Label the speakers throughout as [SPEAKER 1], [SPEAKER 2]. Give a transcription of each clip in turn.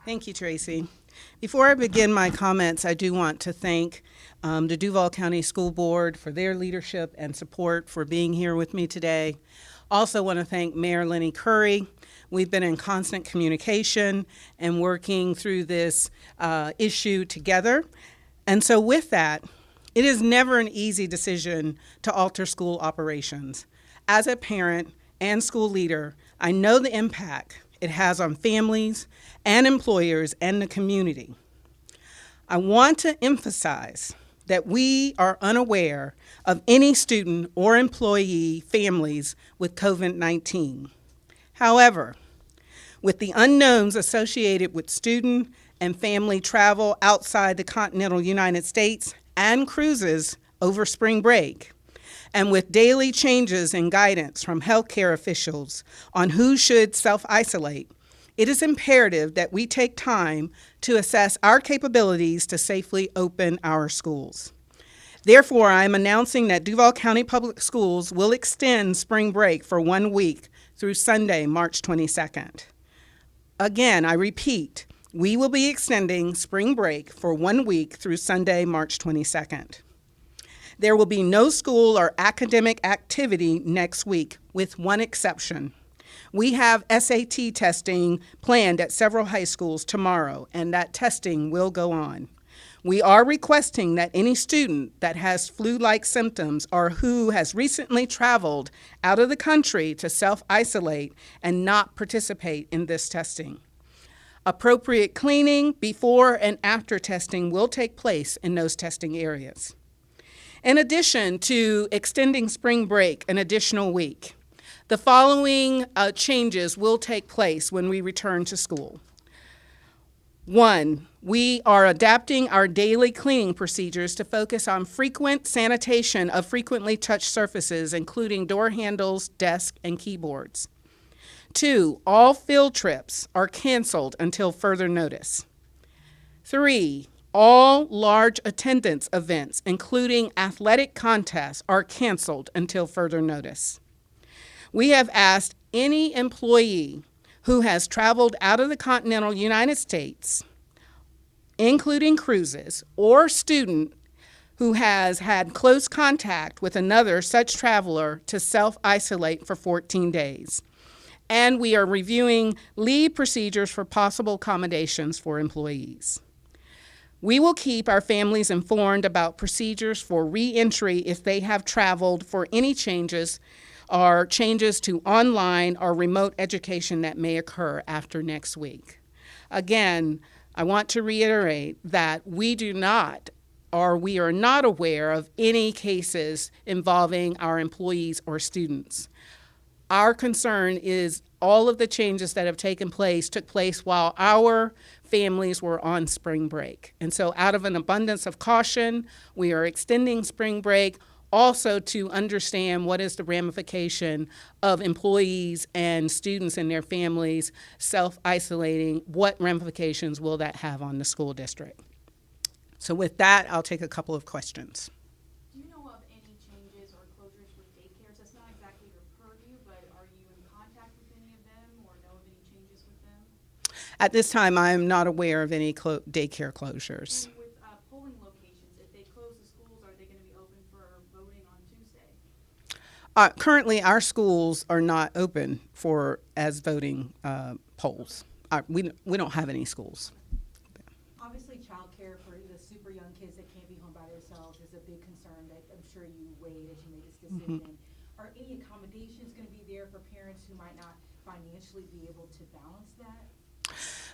[SPEAKER 1] Thank you, Tracy. Before I begin my comments, I do want to thank the Duval County School Board for their leadership and support for being here with me today. Also want to thank Mayor Lenny Curry. We've been in constant communication and working through this issue together. And so with that, it is never an easy decision to alter school operations. As a parent and school leader, I know the impact it has on families and employers and the community. I want to emphasize that we are unaware of any student or employee families with COVID-19. However, with the unknowns associated with student and family travel outside the continental United States and cruises over spring break, and with daily changes in guidance from healthcare officials on who should self-isolate, it is imperative that we take time to assess our capabilities to safely open our schools. Therefore, I am announcing that Duval County Public Schools will extend spring break for 1 week through Sunday, March 22nd. Again, I repeat, we will be extending spring break for 1 week through Sunday, March 22nd. There will be no school or academic activity next week, with one exception. We have SAT testing planned at several high schools tomorrow, and that testing will go on. We are requesting that any student that has flu-like symptoms or who has recently traveled out of the country to self-isolate and not participate in this testing. Appropriate cleaning before and after testing will take place in those testing areas. In addition to extending spring break an additional week, the following changes will take place when we return to school. 1, we are adapting our daily cleaning procedures to focus on frequent sanitation of frequently touched surfaces, including door handles, desks, and keyboards. 2, all field trips are canceled until further notice. 3, all large attendance events, including athletic contests, are canceled until further notice. We have asked any employee who has traveled out of the continental United States, including cruises, or student who has had close contact with another such traveler to self-isolate for 14 days. And we are reviewing leave procedures for possible accommodations for employees. We will keep our families informed about procedures for re-entry if they have traveled, for any changes or changes to online or remote education that may occur after next week. Again, I want to reiterate that we are not aware of any cases involving our employees or students. Our concern is all of the changes that have taken place took place while our families were on spring break. And so out of an abundance of caution, we are extending spring break also to understand what is the ramification of employees and students and their families self-isolating. What ramifications will that have on the school district? So with that, I'll take a couple of questions.
[SPEAKER 2] Do you know of any changes or closures with daycares? That's not exactly your purview, but are you in contact with any of them or know of any changes with them?
[SPEAKER 1] At this time, I am not aware of any daycare closures.
[SPEAKER 2] And with polling locations, if they close the schools, are they going to be open for voting on Tuesday?
[SPEAKER 1] Currently, our schools are not open as voting polls. We don't have any schools.
[SPEAKER 3] Obviously, childcare for the super young kids that can't be home by themselves is a big concern that I'm sure you weighed as you made this decision. Mm-hmm. Are any accommodations going to be there for parents who might not financially be able to balance that?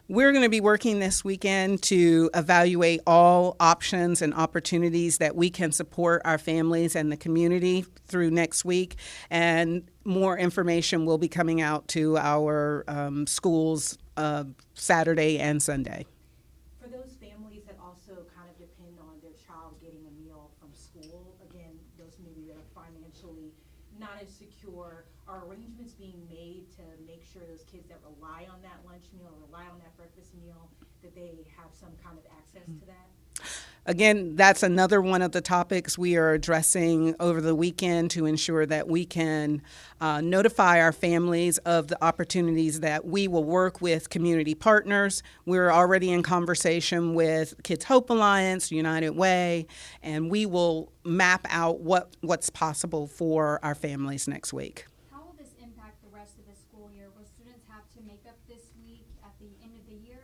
[SPEAKER 1] We're going to be working this weekend to evaluate all options and opportunities that we can support our families and the community through next week. And more information will be coming out to our schools Saturday and Sunday.
[SPEAKER 3] For those families that also kind of depend on their child getting a meal from school, again, those maybe that are financially not as secure, are arrangements being made to make sure those kids that rely on that lunch meal or rely on that breakfast meal, that they have some kind of access to that?
[SPEAKER 1] Again, that's another one of the topics we are addressing over the weekend to ensure that we can notify our families of the opportunities that we will work with community partners. We're already in conversation with Kids Hope Alliance, United Way, and we will map out what's possible for our families next week.
[SPEAKER 4] How will this impact the rest of the school year? Will students have to make up this week at the end of the year?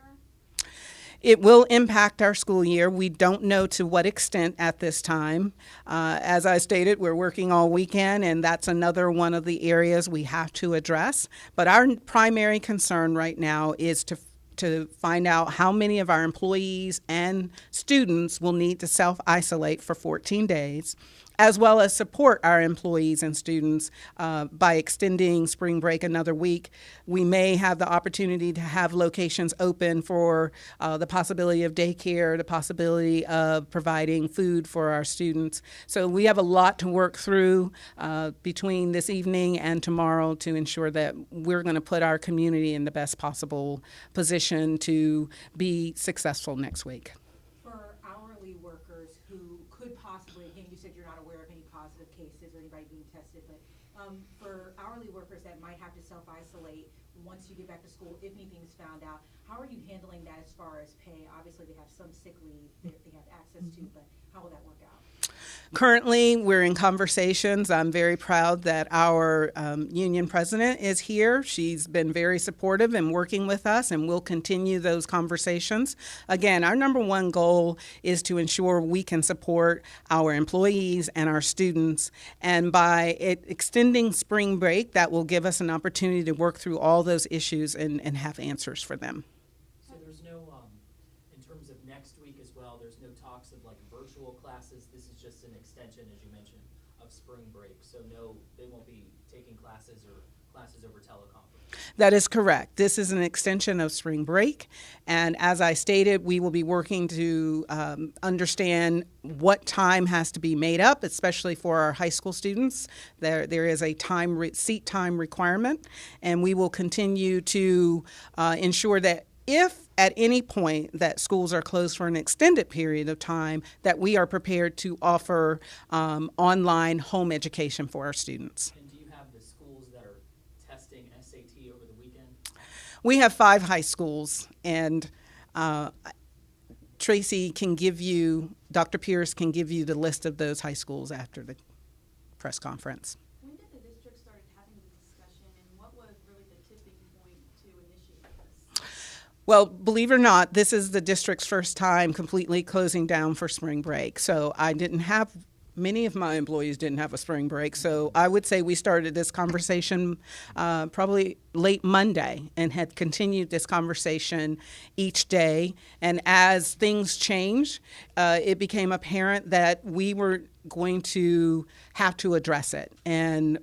[SPEAKER 1] It will impact our school year. We don't know to what extent at this time. As I stated, we're working all weekend, and that's another one of the areas we have to address. But our primary concern right now is to find out how many of our employees and students will need to self-isolate for 14 days, as well as support our employees and students by extending spring break another week. We may have the opportunity to have locations open for the possibility of daycare, the possibility of providing food for our students. So we have a lot to work through between this evening and tomorrow to ensure that we're going to put our community in the best possible position to be successful next week.
[SPEAKER 3] For hourly workers who could possibly, again, you said you're not aware of any positive cases or anybody being tested, but for hourly workers that might have to self-isolate once you get back to school, if anything's found out, how are you handling that as far as pay? Obviously, they have some sick leave that they have access to, but how will that work out?
[SPEAKER 1] Currently, we're in conversations. I'm very proud that our union president is here. She's been very supportive and working with us, and we'll continue those conversations. Again, our number one goal is to ensure we can support our employees and our students. And by extending spring break, that will give us an opportunity to work through all those issues and have answers for them.
[SPEAKER 5] So there's no, in terms of next week as well, there's no talks of like virtual classes. This is just an extension, as you mentioned, of spring break. So no, they won't be taking classes or classes over teleconference.
[SPEAKER 1] That is correct. This is an extension of spring break. And as I stated, we will be working to understand what time has to be made up, especially for our high school students. There is a seat time requirement, and we will continue to ensure that if at any point that schools are closed for an extended period of time, that we are prepared to offer online home education for our students.
[SPEAKER 5] And do you have the schools that are testing SAT over the weekend?
[SPEAKER 1] We have 5 high schools, and Tracy can give you, Dr. Pierce can give you the list of those high schools after the press conference.
[SPEAKER 2] When did the district start having the discussion, and what was really the tipping point to initiate this?
[SPEAKER 1] Well, believe it or not, this is the district's first time completely closing down for spring break. So many of my employees didn't have a spring break. So I would say we started this conversation probably late Monday and had continued this conversation each day. And as things changed, it became apparent that we were going to have to address it. And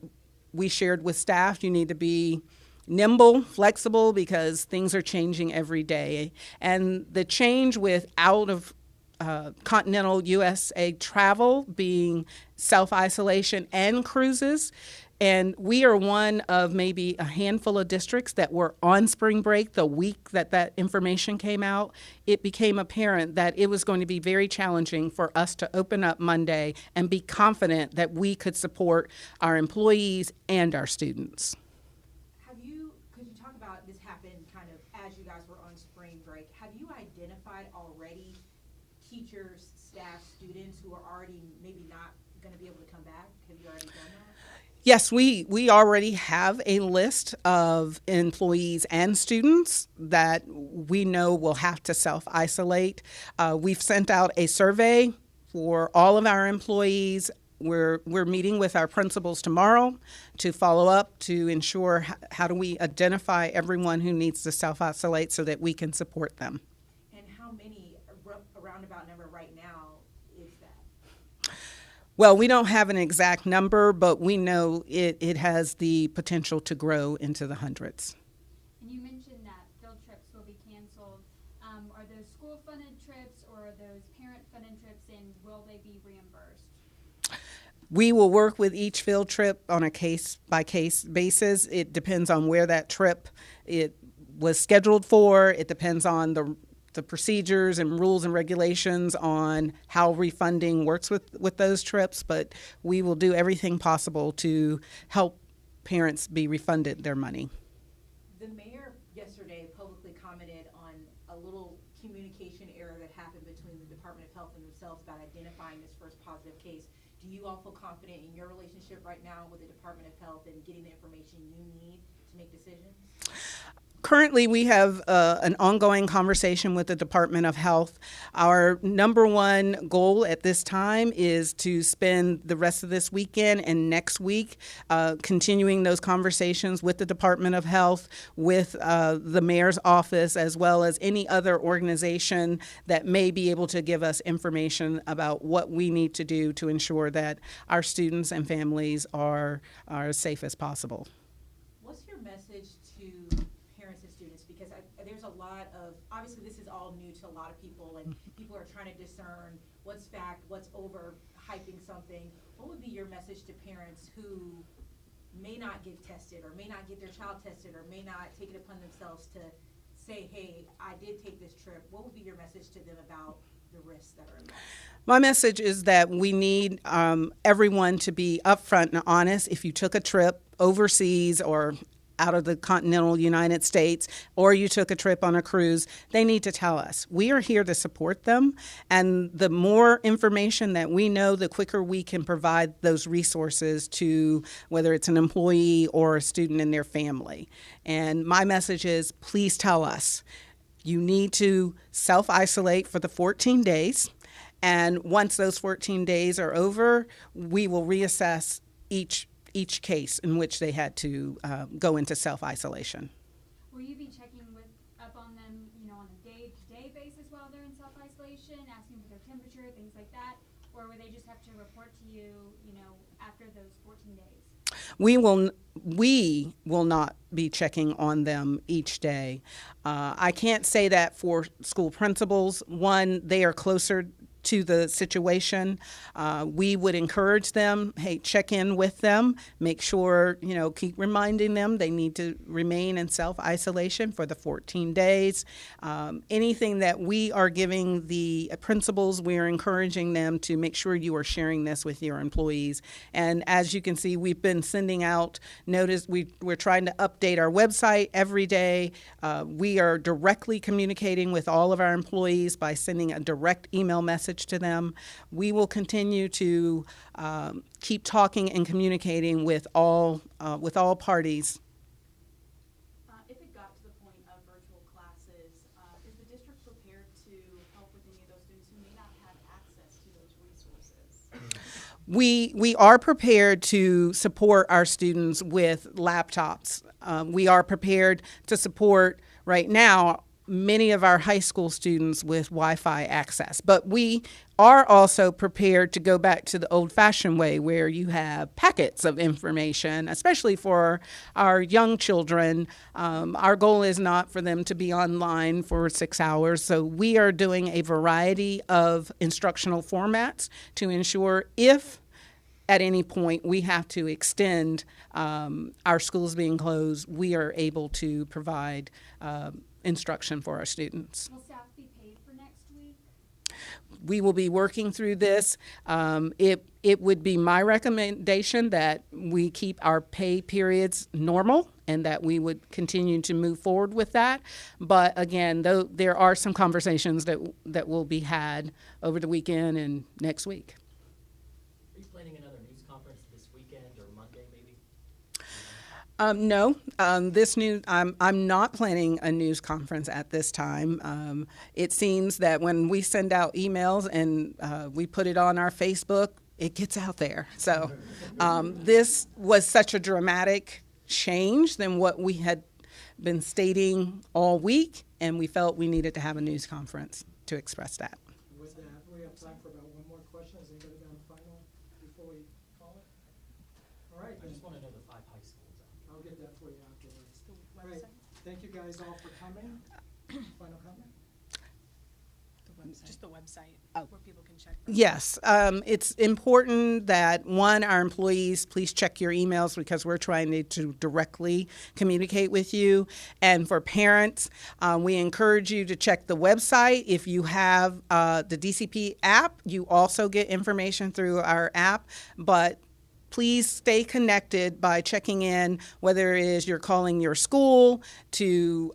[SPEAKER 1] we shared with staff, you need to be nimble, flexible, because things are changing every day. And the change with out of continental USA travel being self-isolation and cruises. And we are one of maybe a handful of districts that were on spring break the week that information came out. It became apparent that it was going to be very challenging for us to open up Monday and be confident that we could support our employees and our students.
[SPEAKER 3] Because you talk about this happened kind of as you guys were on spring break, have you identified already teachers, staff, students who are already maybe not going to be able to come back? Have you already done that?
[SPEAKER 1] Yes, we already have a list of employees and students that we know will have to self-isolate. We've sent out a survey for all of our employees. We're meeting with our principals tomorrow to follow up to ensure how do we identify everyone who needs to self-isolate so that we can support them.
[SPEAKER 3] And how many, a roundabout number right now, is that?
[SPEAKER 1] Well, we don't have an exact number, but we know it has the potential to grow into the hundreds.
[SPEAKER 4] And you mentioned that field trips will be canceled. Are those school-funded trips or are those parent-funded trips, and will they be reimbursed?
[SPEAKER 1] We will work with each field trip on a case-by-case basis. It depends on where that trip it was scheduled for. It depends on the the procedures and rules and regulations on how refunding works with those trips, but we will do everything possible to help parents be refunded their money.
[SPEAKER 3] The mayor yesterday publicly commented on a little communication error that happened between the Department of Health and themselves about identifying this first positive case. Do you all feel confident in your relationship right now with the Department of Health and getting the information you need to make decisions?
[SPEAKER 1] Currently, we have an ongoing conversation with the Department of Health. Our number one goal at this time is to spend the rest of this weekend and next week continuing those conversations with the Department of Health, with the mayor's office, as well as any other organization that may be able to give us information about what we need to do to ensure that our students and families are as safe as possible.
[SPEAKER 3] What's your message to parents and students? Because there's a lot of, obviously this is all new to a lot of people, and people are trying to discern what's fact, what's overhyping something. What would be your message to parents who may not get tested, or may not get their child tested, or may not take it upon themselves to say, hey, I did take this trip? What would be your message to them about the risks that are involved?
[SPEAKER 1] My message is that we need everyone to be upfront and honest. If you took a trip overseas or out of the continental United States, or you took a trip on a cruise, they need to tell us. We are here to support them, and the more information that we know, the quicker we can provide those resources to whether it's an employee or a student and their family. And my message is, please tell us. You need to self-isolate for the 14 days, and once those 14 days are over, we will reassess each case in which they had to go into self-isolation.
[SPEAKER 4] Will you be checking up on them, on a day-to-day basis while they're in self-isolation, asking for their temperature, things like that? Or will they just have to report to you, after those 14 days?
[SPEAKER 1] We will not be checking on them each day. I can't say that for school principals. One, they are closer to the situation. We would encourage them, hey, check in with them, make sure, keep reminding them they need to remain in self-isolation for the 14 days. Anything that we are giving the principals, we are encouraging them to make sure you are sharing this with your employees. And as you can see, we've been sending out notice. We're trying to update our website every day. We are directly communicating with all of our employees by sending a direct email message to them. We will continue to keep talking and communicating with all parties.
[SPEAKER 2] If it got to the point of virtual classes, is the district prepared to help with any of those students who may not have access to those resources?
[SPEAKER 1] We are prepared to support our students with laptops. We are prepared to support right now many of our high school students with Wi-Fi access. But we are also prepared to go back to the old-fashioned way where you have packets of information, especially for our young children. Our goal is not for them to be online for 6 hours. So we are doing a variety of instructional formats to ensure if at any point we have to extend our schools being closed, we are able to provide instruction for our students.
[SPEAKER 4] Will staff be paid for next week?
[SPEAKER 1] We will be working through this. It would be my recommendation that we keep our pay periods normal and that we would continue to move forward with that. But again, though, there are some conversations that will be had over the weekend and next week.
[SPEAKER 5] Are you planning another news conference this weekend or Monday maybe?
[SPEAKER 1] No, I'm not planning a news conference at this time. It seems that when we send out emails and we put it on our Facebook, it gets out there. So this was such a dramatic change than what we had been stating all week, and we felt we needed to have a news conference to express that.
[SPEAKER 6] With that, we have time for about one more question. Has anybody got a final before we call it? All right.
[SPEAKER 5] I just want to know the 5 high schools.
[SPEAKER 6] I'll get that for you afterwards. All right. Thank you guys all for coming. Final comment?
[SPEAKER 7] Just the website
[SPEAKER 1] Oh.
[SPEAKER 7] where people can check.
[SPEAKER 1] Yes, it's important that, one, our employees, please check your emails because we're trying to directly communicate with you. And for parents, we encourage you to check the website. If you have the DCP app, you also get information through our app. But please stay connected by checking in, whether it is you're calling your school to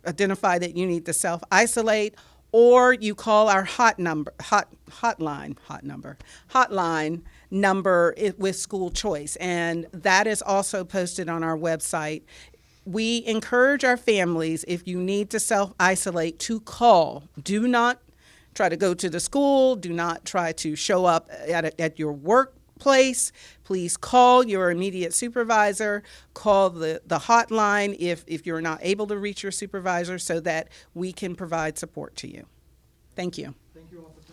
[SPEAKER 1] identify that you need to self-isolate, or you call our hotline number with school choice. And that is also posted on our website. We encourage our families, if you need to self-isolate, to call. Do not try to go to the school. Do not try to show up at your workplace. Please call your immediate supervisor, call the hotline if you're not able to reach your supervisor so that we can provide support to you. Thank you.